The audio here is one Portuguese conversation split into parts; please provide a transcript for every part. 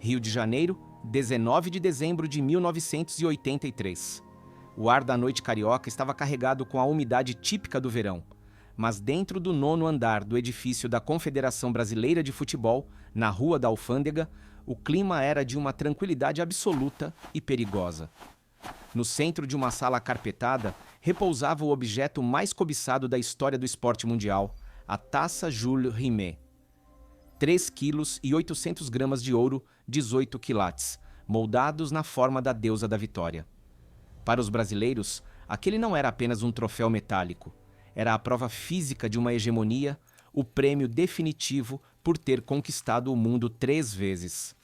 Rio de Janeiro, 19 de dezembro de 1983. O ar da noite carioca estava carregado com a umidade típica do verão, mas dentro do 9º andar do edifício da Confederação Brasileira de Futebol, na Rua da Alfândega, o clima era de uma tranquilidade absoluta e perigosa. No centro de uma sala carpetada, repousava o objeto mais cobiçado da história do esporte mundial, a Taça Jules Rimet. 3 quilos e 800 gramas de ouro, 18 quilates, moldados na forma da deusa da vitória. Para os brasileiros, aquele não era apenas um troféu metálico. Era a prova física de uma hegemonia, o prêmio definitivo por ter conquistado o mundo 3 vezes.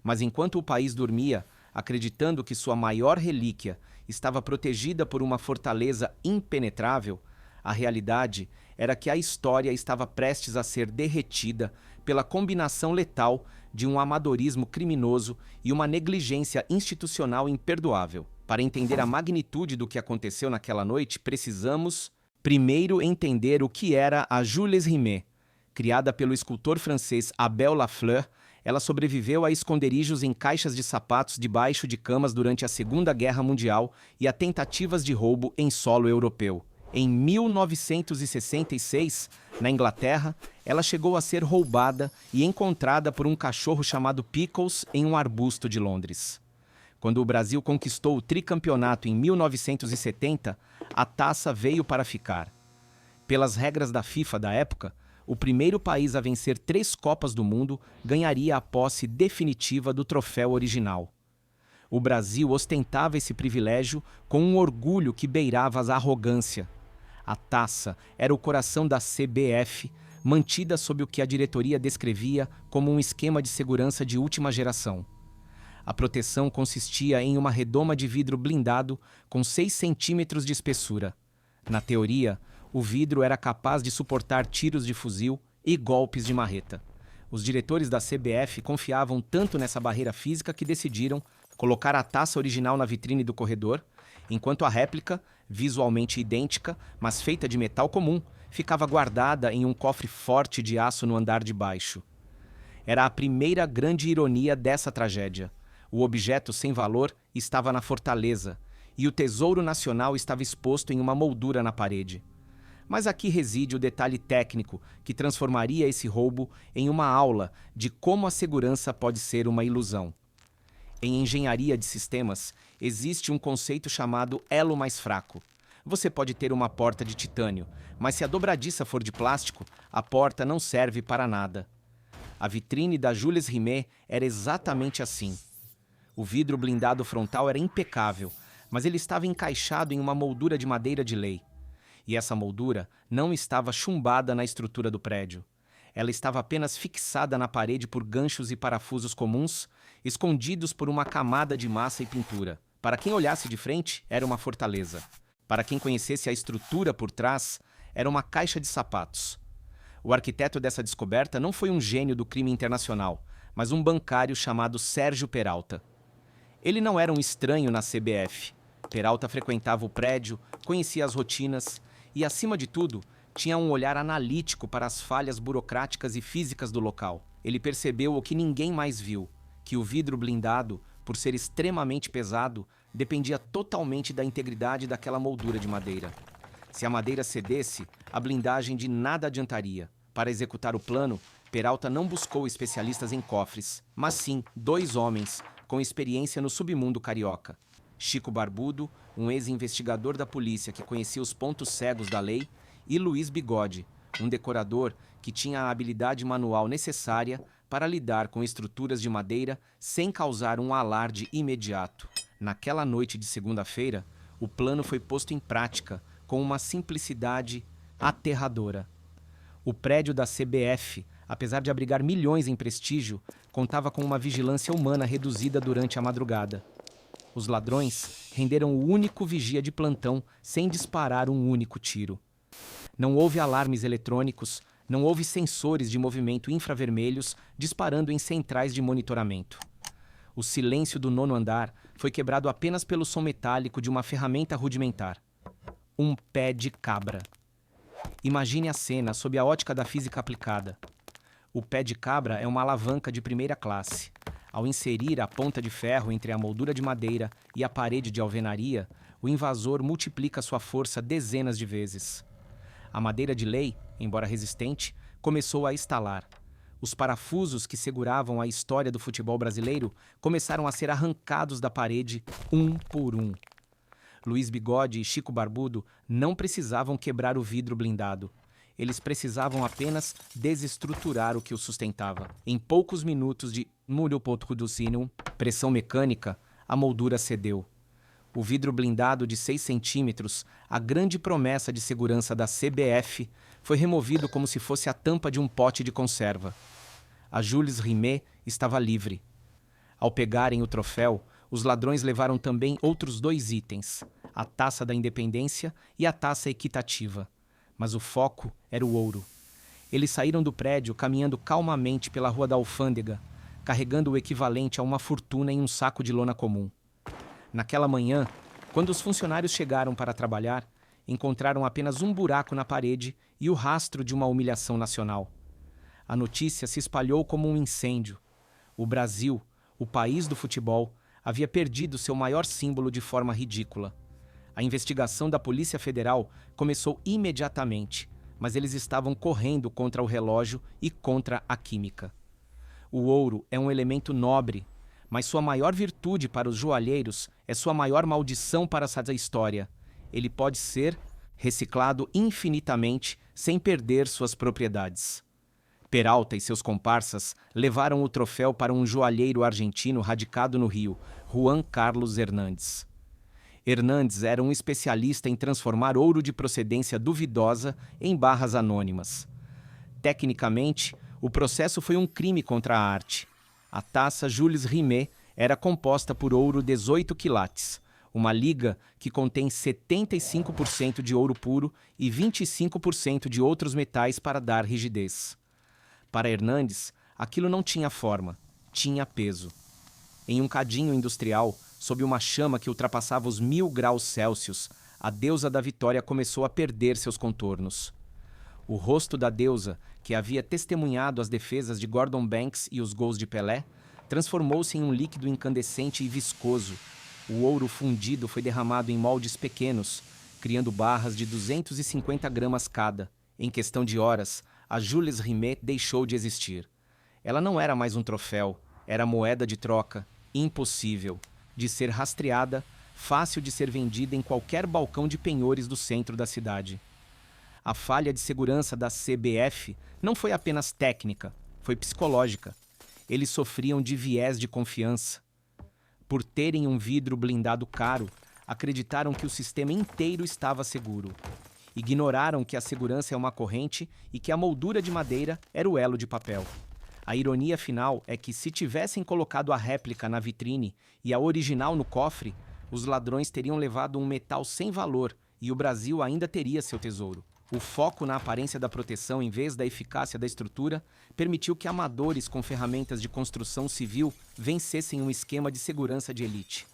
Mas enquanto o país dormia, acreditando que sua maior relíquia estava protegida por uma fortaleza impenetrável, a realidade era que a história estava prestes a ser derretida pela combinação letal de um amadorismo criminoso e uma negligência institucional imperdoável. Para entender a magnitude do que aconteceu naquela noite, precisamos, primeiro, entender o que era a Jules Rimet. Criada pelo escultor francês Abel Lafleur, ela sobreviveu a esconderijos em caixas de sapatos debaixo de camas durante a Segunda Guerra Mundial e a tentativas de roubo em solo europeu. Em 1966, na Inglaterra, ela chegou a ser roubada e encontrada por um cachorro chamado Pickles em um arbusto de Londres. Quando o Brasil conquistou o tricampeonato em 1970, a taça veio para ficar. Pelas regras da FIFA da época, o primeiro país a vencer 3 Copas do Mundo ganharia a posse definitiva do troféu original. O Brasil ostentava esse privilégio com um orgulho que beirava a arrogância. A taça era o coração da CBF, mantida sob o que a diretoria descrevia como um esquema de segurança de última geração. A proteção consistia em uma redoma de vidro blindado com 6 centímetros de espessura. Na teoria, o vidro era capaz de suportar tiros de fuzil e golpes de marreta. Os diretores da CBF confiavam tanto nessa barreira física que decidiram colocar a taça original na vitrine do corredor, enquanto a réplica, visualmente idêntica, mas feita de metal comum, ficava guardada em um cofre forte de aço no andar de baixo. Era a primeira grande ironia dessa tragédia. O objeto sem valor estava na fortaleza, e o tesouro nacional estava exposto em uma moldura na parede. Mas aqui reside o detalhe técnico que transformaria esse roubo em uma aula de como a segurança pode ser uma ilusão. Em engenharia de sistemas, existe um conceito chamado elo mais fraco. Você pode ter uma porta de titânio, mas se a dobradiça for de plástico, a porta não serve para nada. A vitrine da Jules Rimet era exatamente assim. O vidro blindado frontal era impecável, mas ele estava encaixado em uma moldura de madeira de lei. E essa moldura não estava chumbada na estrutura do prédio. Ela estava apenas fixada na parede por ganchos e parafusos comuns, escondidos por uma camada de massa e pintura. Para quem olhasse de frente, era uma fortaleza. Para quem conhecesse a estrutura por trás, era uma caixa de sapatos. O arquiteto dessa descoberta não foi um gênio do crime internacional, mas um bancário chamado Sérgio Peralta. Ele não era um estranho na CBF. Peralta frequentava o prédio, conhecia as rotinas e, acima de tudo, tinha um olhar analítico para as falhas burocráticas e físicas do local. Ele percebeu o que ninguém mais viu, que o vidro blindado, por ser extremamente pesado, dependia totalmente da integridade daquela moldura de madeira. Se a madeira cedesse, a blindagem de nada adiantaria. Para executar o plano, Peralta não buscou especialistas em cofres, mas sim 2 homens com experiência no submundo carioca. Chico Barbudo, um ex-investigador da polícia que conhecia os pontos cegos da lei, e Luiz Bigode, um decorador que tinha a habilidade manual necessária para lidar com estruturas de madeira sem causar um alarde imediato. Naquela noite de segunda-feira, o plano foi posto em prática com uma simplicidade aterradora. O prédio da CBF, apesar de abrigar milhões em prestígio, contava com uma vigilância humana reduzida durante a madrugada. Os ladrões renderam o único vigia de plantão sem disparar um único tiro. Não houve alarmes eletrônicos, não houve sensores de movimento infravermelhos disparando em centrais de monitoramento. O silêncio do 9º andar foi quebrado apenas pelo som metálico de uma ferramenta rudimentar. Um pé de cabra. Imagine a cena sob a ótica da física aplicada. O pé de cabra é uma alavanca de primeira classe. Ao inserir a ponta de ferro entre a moldura de madeira e a parede de alvenaria, o invasor multiplica sua força dezenas de vezes. A madeira de lei, embora resistente, começou a estalar. Os parafusos que seguravam a história do futebol brasileiro começaram a ser arrancados da parede, um por um. Luiz Bigode e Chico Barbudo não precisavam quebrar o vidro blindado. Eles precisavam apenas desestruturar o que o sustentava. Em poucos minutos de pressão mecânica, a moldura cedeu. O vidro blindado de 6 centímetros, a grande promessa de segurança da CBF, foi removido como se fosse a tampa de um pote de conserva. A Jules Rimet estava livre. Ao pegarem o troféu, os ladrões levaram também outros 2 itens, a Taça da Independência e a Taça Equitativa. Mas o foco era o ouro. Eles saíram do prédio caminhando calmamente pela Rua da Alfândega, carregando o equivalente a uma fortuna em um saco de lona comum. Naquela manhã, quando os funcionários chegaram para trabalhar, encontraram apenas um buraco na parede e o rastro de uma humilhação nacional. A notícia se espalhou como um incêndio. O Brasil, o país do futebol, havia perdido seu maior símbolo de forma ridícula. A investigação da Polícia Federal começou imediatamente, mas eles estavam correndo contra o relógio e contra a química. O ouro é um elemento nobre, mas sua maior virtude para os joalheiros é sua maior maldição para essa história. Ele pode ser reciclado infinitamente sem perder suas propriedades. Peralta e seus comparsas levaram o troféu para um joalheiro argentino radicado no Rio, Juan Carlos Hernández. Hernández era um especialista em transformar ouro de procedência duvidosa em barras anônimas. Tecnicamente, o processo foi um crime contra a arte. A taça Jules Rimet era composta por ouro 18 quilates, uma liga que contém 75% de ouro puro e 25% de outros metais para dar rigidez. Para Hernández, aquilo não tinha forma, tinha peso. Em um cadinho industrial, sob uma chama que ultrapassava os 1000 graus Celsius, a deusa da vitória começou a perder seus contornos. O rosto da deusa, que havia testemunhado as defesas de Gordon Banks e os gols de Pelé, transformou-se em um líquido incandescente e viscoso. O ouro fundido foi derramado em moldes pequenos, criando barras de 250 gramas cada. Em questão de horas, a Jules Rimet deixou de existir. Ela não era mais um troféu, era moeda de troca, impossível de ser rastreada, fácil de ser vendida em qualquer balcão de penhores do centro da cidade. A falha de segurança da CBF não foi apenas técnica, foi psicológica. Eles sofriam de viés de confiança. Por terem um vidro blindado caro, acreditaram que o sistema inteiro estava seguro. Ignoraram que a segurança é uma corrente e que a moldura de madeira era o elo de papel. A ironia final é que, se tivessem colocado a réplica na vitrine e a original no cofre, os ladrões teriam levado um metal sem valor e o Brasil ainda teria seu tesouro. O foco na aparência da proteção em vez da eficácia da estrutura permitiu que amadores com ferramentas de construção civil vencessem um esquema de segurança de elite.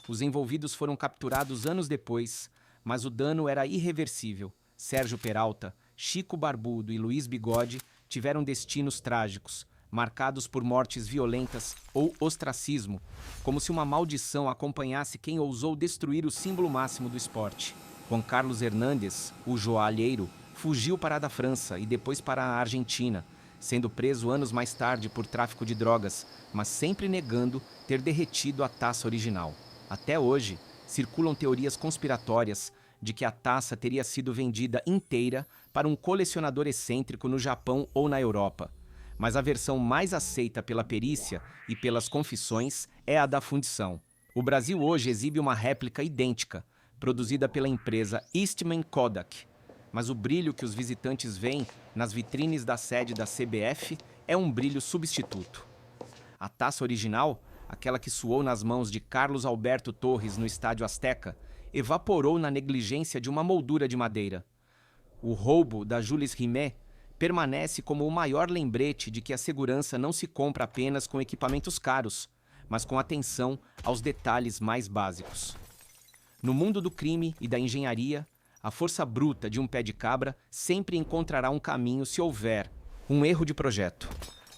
Os envolvidos foram capturados anos depois, mas o dano era irreversível. Sérgio Peralta, Chico Barbudo e Luiz Bigode tiveram destinos trágicos, marcados por mortes violentas ou ostracismo, como se uma maldição acompanhasse quem ousou destruir o símbolo máximo do esporte. Juan Carlos Hernández, o joalheiro, fugiu para a França e depois para a Argentina, sendo preso anos mais tarde por tráfico de drogas, mas sempre negando ter derretido a taça original. Até hoje, circulam teorias conspiratórias de que a taça teria sido vendida inteira para um colecionador excêntrico no Japão ou na Europa. Mas a versão mais aceita pela perícia e pelas confissões é a da fundição. O Brasil hoje exibe uma réplica idêntica, produzida pela empresa Eastman Kodak. Mas o brilho que os visitantes veem nas vitrines da sede da CBF é um brilho substituto. A taça original, aquela que suou nas mãos de Carlos Alberto Torres no Estádio Azteca, evaporou na negligência de uma moldura de madeira. O roubo da Jules Rimet permanece como o maior lembrete de que a segurança não se compra apenas com equipamentos caros, mas com atenção aos detalhes mais básicos. No mundo do crime e da engenharia, a força bruta de um pé de cabra sempre encontrará um caminho se houver um erro de projeto.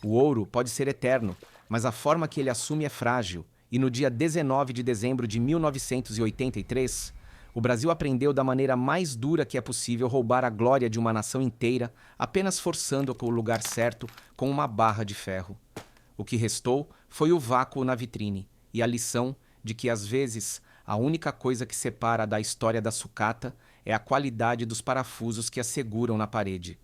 O ouro pode ser eterno, mas a forma que ele assume é frágil, e no dia 19 de dezembro de 1983, o Brasil aprendeu da maneira mais dura que é possível roubar a glória de uma nação inteira, apenas forçando-a com o lugar certo com uma barra de ferro. O que restou foi o vácuo na vitrine e a lição de que, às vezes, a única coisa que separa da história da sucata é a qualidade dos parafusos que a seguram na parede.